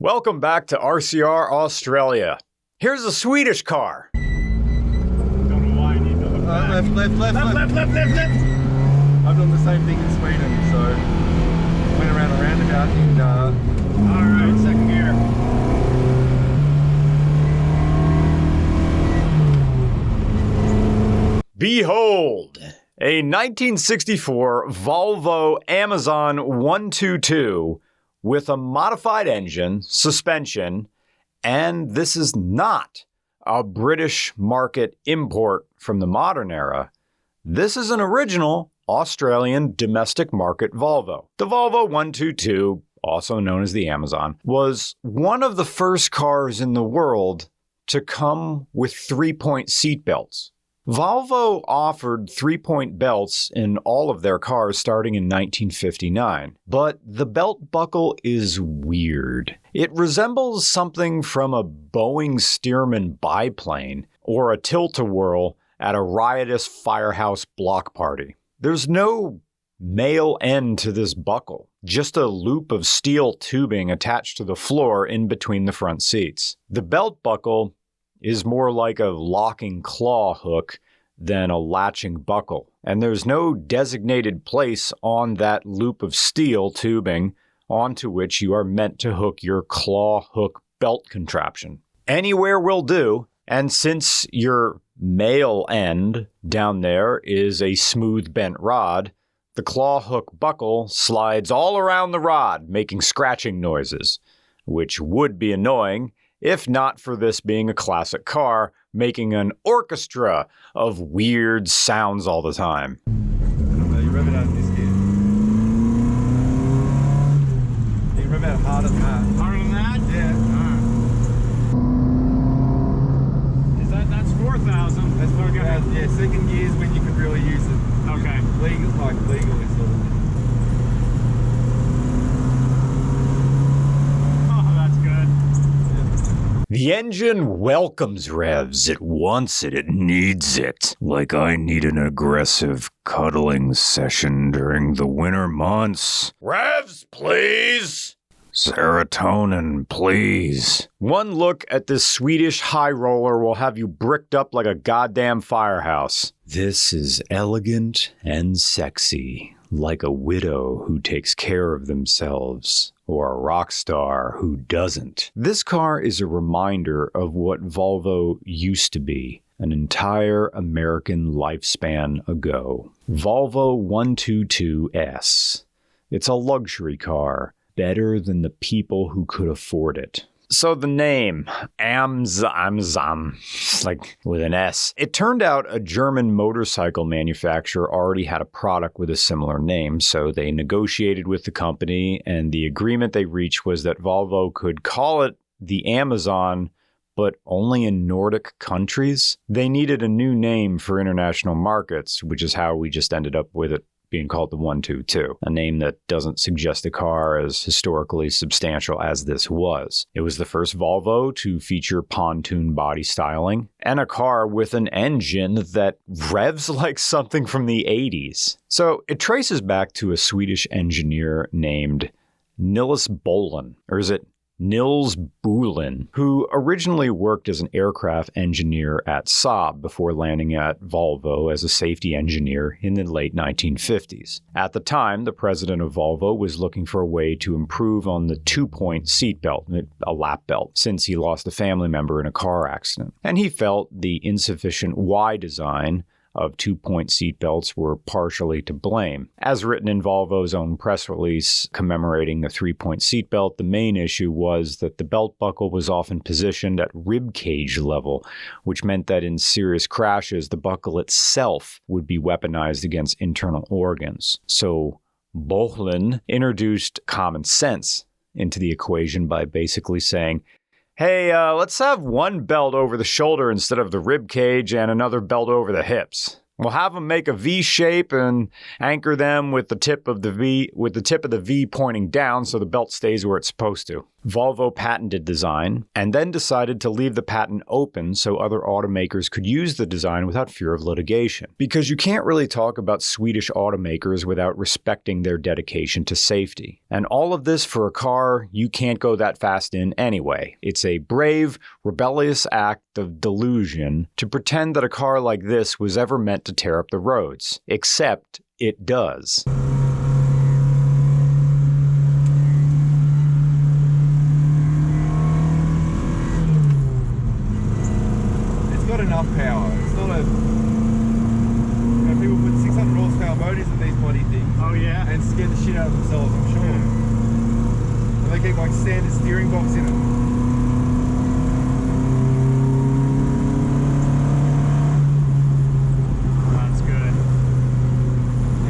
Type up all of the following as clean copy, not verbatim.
Welcome back to RCR Australia. Here's a Swedish car. Don't know why I need to look back. Left. I've done the same thing in Sweden, so went around a roundabout and Alright, second gear. Behold, a 1964 Volvo Amazon 122 with a modified engine, suspension, and this is not a British market import from the modern era. This is an original Australian domestic market Volvo. The Volvo 122, also known as the Amazon, was one of the first cars in the world to come with 3-point seatbelts. Volvo offered 3-point belts in all of their cars starting in 1959, but the belt buckle is weird. It resembles something from a Boeing Stearman biplane or a tilt-a-whirl at a riotous firehouse block party. There's no male end to this buckle, just a loop of steel tubing attached to the floor in between the front seats. The belt buckle is more like a locking claw hook than a latching buckle. And there's no designated place on that loop of steel tubing onto which you are meant to hook your claw hook belt contraption. Anywhere will do, and since your male end down there is a smooth bent rod, the claw hook buckle slides all around the rod, making scratching noises, which would be annoying if not for this being a classic car, making an orchestra of weird sounds all the time. you rev it out of this gear. You rev out harder than that. Harder than that? Yeah. Alright. That's 4,000? That's what yeah, second gear is when you could really use it. Okay. Legally sort of thing. Oh, that's good. The engine welcomes revs. It wants it. It needs it. Like I need an aggressive cuddling session during the winter months. Revs, please! Serotonin, please. One look at this Swedish high roller will have you bricked up like a goddamn firehouse. This is elegant and sexy, like a widow who takes care of themselves, or a rock star who doesn't. This car is a reminder of what Volvo used to be an entire American lifespan ago. Volvo 122S. It's a luxury car, better than the people who could afford it. So the name, Amazon, like with an S. It turned out a German motorcycle manufacturer already had a product with a similar name, so they negotiated with the company, and the agreement they reached was that Volvo could call it the Amazon, but only in Nordic countries. They needed a new name for international markets, which is how we just ended up with it being called the 122, a name that doesn't suggest a car as historically substantial as this was. It was the first Volvo to feature pontoon body styling, and a car with an engine that revs like something from the 80s. So it traces back to a Swedish engineer named Nils Bolin, or is it Nils Bolin, who originally worked as an aircraft engineer at Saab before landing at Volvo as a safety engineer in the late 1950s. At the time, the president of Volvo was looking for a way to improve on the 2-point seatbelt, a lap belt, since he lost a family member in a car accident. And he felt the insufficient Y design of 2-point seatbelts were partially to blame. As written in Volvo's own press release commemorating the 3-point seatbelt, the main issue was that the belt buckle was often positioned at rib cage level, which meant that in serious crashes, the buckle itself would be weaponized against internal organs. So Bohlin introduced common sense into the equation by basically saying, hey, let's have one belt over the shoulder instead of the rib cage and another belt over the hips. We'll have them make a V shape and anchor them with the tip of the V pointing down so the belt stays where it's supposed to. Volvo patented design and then decided to leave the patent open so other automakers could use the design without fear of litigation. Because you can't really talk about Swedish automakers without respecting their dedication to safety. And all of this for a car you can't go that fast in anyway. It's a brave, rebellious act of delusion to pretend that a car like this was ever meant to tear up the roads. Except it does. Enough power. It's not a... You know, people put 600 horsepower motors in these bloody things. Oh yeah? And scare the shit out of themselves, I'm sure. And they keep like standard steering box in it. That's good.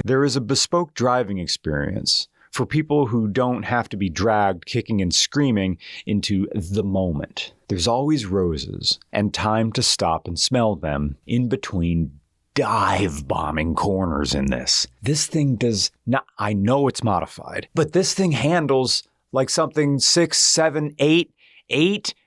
There is a bespoke driving experience for people who don't have to be dragged kicking and screaming into the moment. There's always roses and time to stop and smell them in between dive-bombing corners in this. This thing does not, I know it's modified, but this thing handles like something 6, 7, 8,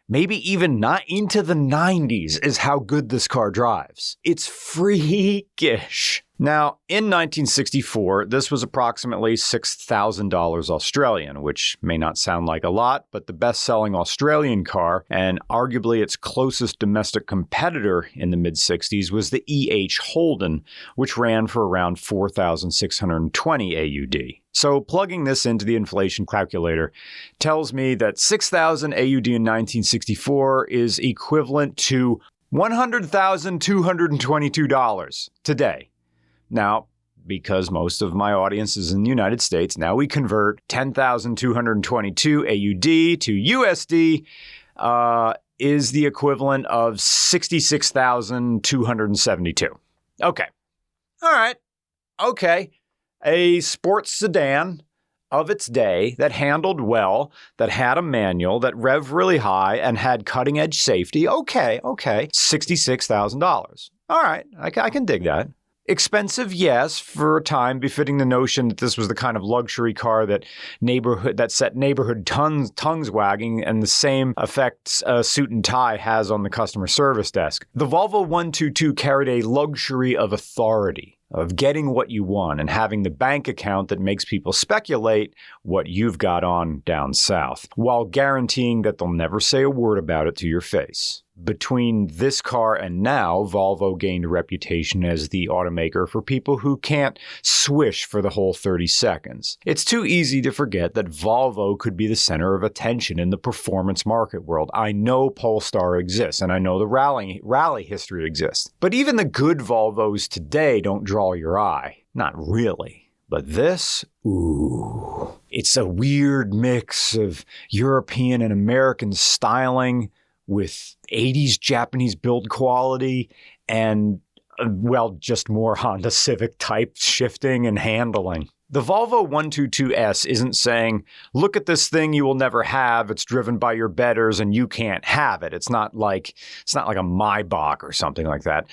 maybe even not into the 90s is how good this car drives. It's freakish. Now, in 1964, this was approximately $6,000 Australian, which may not sound like a lot, but the best-selling Australian car, and arguably its closest domestic competitor in the mid-60s, was the EH Holden, which ran for around 4,620 AUD. So plugging this into the inflation calculator tells me that 6,000 AUD in 1964 is equivalent to $100,222 today. Now, because most of my audience is in the United States, now we convert 10,222 AUD to USD is the equivalent of 66,272. Okay. All right. Okay. A sports sedan of its day that handled well, that had a manual, that revved really high, and had cutting-edge safety. Okay. $66,000. All right. I can dig that. Expensive, yes, for a time befitting the notion that this was the kind of luxury car that set neighborhood tongues wagging, and the same effects a suit and tie has on the customer service desk. The Volvo 122 carried a luxury of authority, of getting what you want and having the bank account that makes people speculate what you've got on down south, while guaranteeing that they'll never say a word about it to your face. Between this car and now, Volvo gained a reputation as the automaker for people who can't swish for the whole 30 seconds. It's too easy to forget that Volvo could be the center of attention in the performance market world. I know Polestar exists, and I know the rally history exists. But even the good Volvos today don't draw your eye. Not really. But this, ooh. It's a weird mix of European and American styling with 80s Japanese build quality and, just more Honda Civic type shifting and handling. The Volvo 122S isn't saying, look at this thing you will never have, it's driven by your betters and you can't have it. It's not like a Maybach or something like that.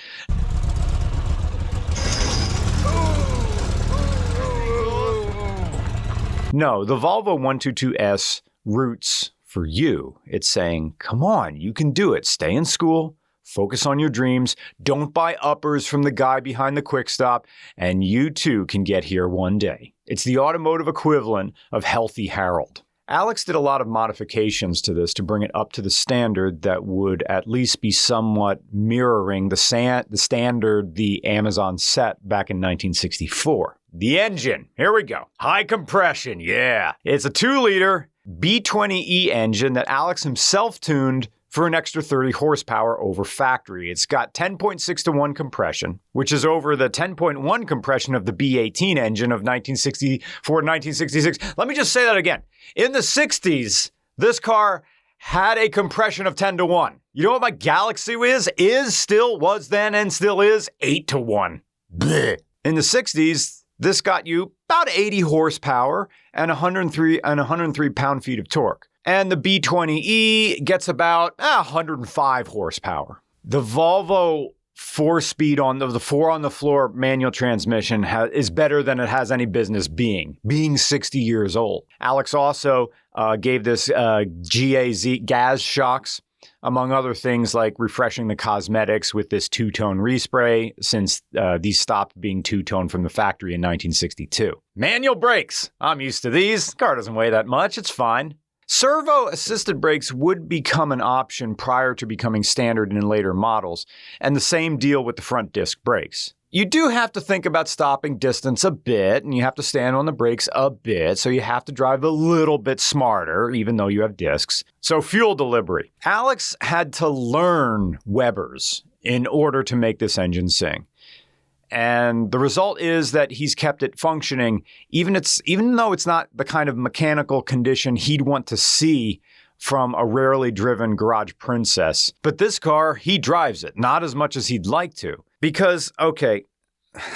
No, the Volvo 122S roots for you. It's saying, come on, you can do it. Stay in school, focus on your dreams, don't buy uppers from the guy behind the quick stop, and you too can get here one day. It's the automotive equivalent of Healthy Harold. Alex did a lot of modifications to this to bring it up to the standard that would at least be somewhat mirroring the standard the Amazon set back in 1964. The engine, here we go. High compression, yeah. It's a 2-liter B20E engine that Alex himself tuned for an extra 30 horsepower over factory. It's got 10.6 to 1 compression, which is over the 10.1 compression of the B18 engine of 1966. Let me just say that again. In the 60s, this car had a compression of 10 to 1. You know what my Galaxy still was then, and still is 8 to 1. Blech. In the 60s, this got you about 80 horsepower and 103 pound-feet of torque. And the B20E gets about 105 horsepower. The Volvo 4-speed on the 4-on-the-floor manual transmission is better than it has any business being 60 years old. Alex also gave this gas shocks, among other things like refreshing the cosmetics with this two-tone respray, since these stopped being two-tone from the factory in 1962. Manual brakes. I'm used to these. Car doesn't weigh that much. It's fine. Servo-assisted brakes would become an option prior to becoming standard in later models, and the same deal with the front disc brakes. You do have to think about stopping distance a bit, and you have to stand on the brakes a bit, so you have to drive a little bit smarter, even though you have discs. So fuel delivery. Alex had to learn Webers in order to make this engine sing. And the result is that he's kept it functioning, even though it's not the kind of mechanical condition he'd want to see from a rarely driven garage princess. But this car, he drives it, not as much as he'd like to. Because, okay,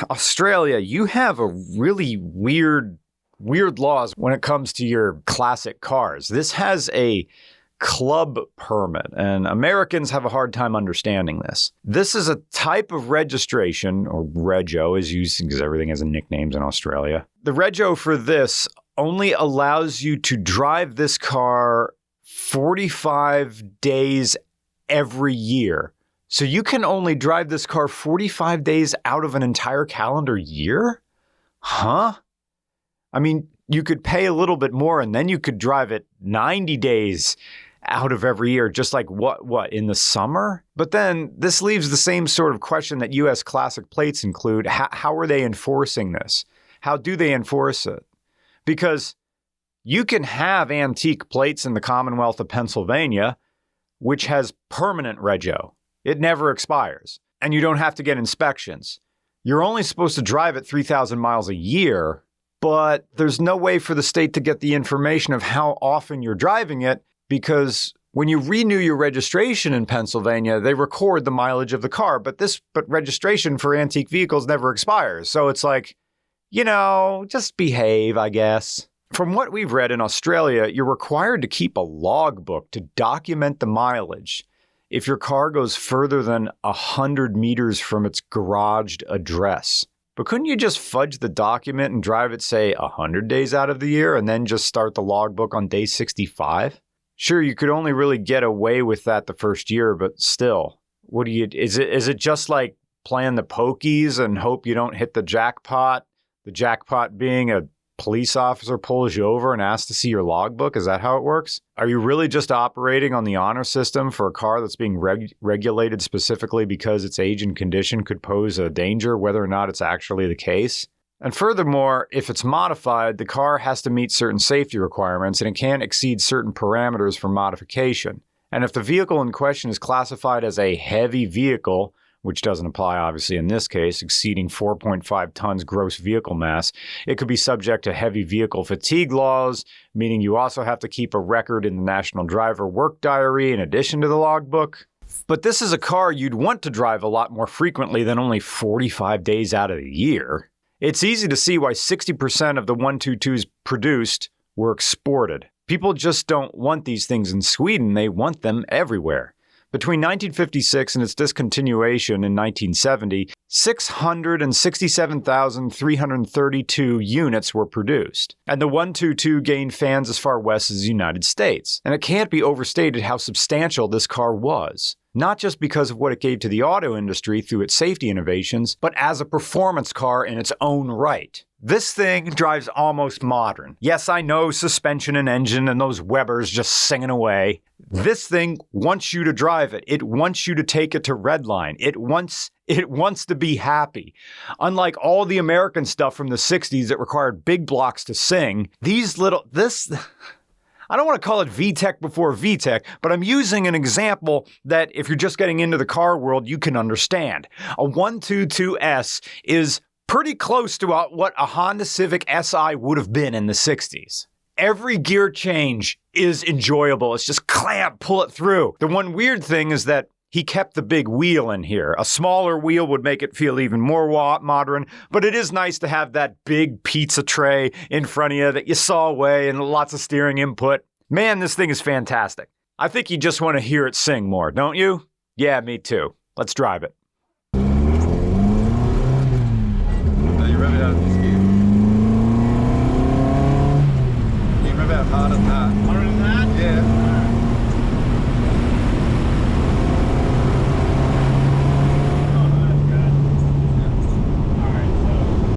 Australia, you have a really weird laws when it comes to your classic cars. This has a club permit, and Americans have a hard time understanding this. This is a type of registration, or rego is used because everything has nicknames in Australia. The rego for this only allows you to drive this car 45 days every year. So you can only drive this car 45 days out of an entire calendar year? Huh? I mean, you could pay a little bit more and then you could drive it 90 days out of every year, just like what, in the summer? But then this leaves the same sort of question that U.S. classic plates include. How are they enforcing this? How do they enforce it? Because you can have antique plates in the Commonwealth of Pennsylvania, which has permanent rego. It never expires, and you don't have to get inspections. You're only supposed to drive it 3,000 miles a year, but there's no way for the state to get the information of how often you're driving it, because when you renew your registration in Pennsylvania, they record the mileage of the car, but registration for antique vehicles never expires. So it's like, just behave, I guess. From what we've read in Australia, you're required to keep a logbook to document the mileage if your car goes further than 100 meters from its garaged address. But couldn't you just fudge the document and drive it, say, 100 days out of the year and then just start the logbook on day 65? Sure, you could only really get away with that the first year, but still, is it just like playing the pokies and hope you don't hit the jackpot? The jackpot being a police officer pulls you over and asks to see your logbook? Is that how it works? Are you really just operating on the honor system for a car that's being regulated specifically because its age and condition could pose a danger, whether or not it's actually the case? And furthermore, if it's modified, the car has to meet certain safety requirements and it can't exceed certain parameters for modification. And if the vehicle in question is classified as a heavy vehicle, which doesn't apply obviously in this case, exceeding 4.5 tons gross vehicle mass, it could be subject to heavy vehicle fatigue laws, meaning you also have to keep a record in the National Driver Work Diary in addition to the logbook. But this is a car you'd want to drive a lot more frequently than only 45 days out of the year. It's easy to see why 60% of the 122s produced were exported. People just don't want these things in Sweden, they want them everywhere. Between 1956 and its discontinuation in 1970, 667,332 units were produced. And the 122 gained fans as far west as the United States. And it can't be overstated how substantial this car was. Not just because of what it gave to the auto industry through its safety innovations, but as a performance car in its own right. This thing drives almost modern. Yes, I know suspension and engine and those Webers just singing away. This thing wants you to drive it. It wants you to take it to redline. It wants to be happy. Unlike all the American stuff from the 60s that required big blocks to sing, I don't want to call it VTEC before VTEC, but I'm using an example that if you're just getting into the car world, you can understand. A 122S is pretty close to what a Honda Civic Si would have been in the 60s. Every gear change is enjoyable. It's just clamp, pull it through. The one weird thing is that he kept the big wheel in here. A smaller wheel would make it feel even more modern, but it is nice to have that big pizza tray in front of you that you saw away and lots of steering input. Man, this thing is fantastic. I think you just want to hear it sing more, don't you? Yeah, me too. Let's drive it. Are you ready to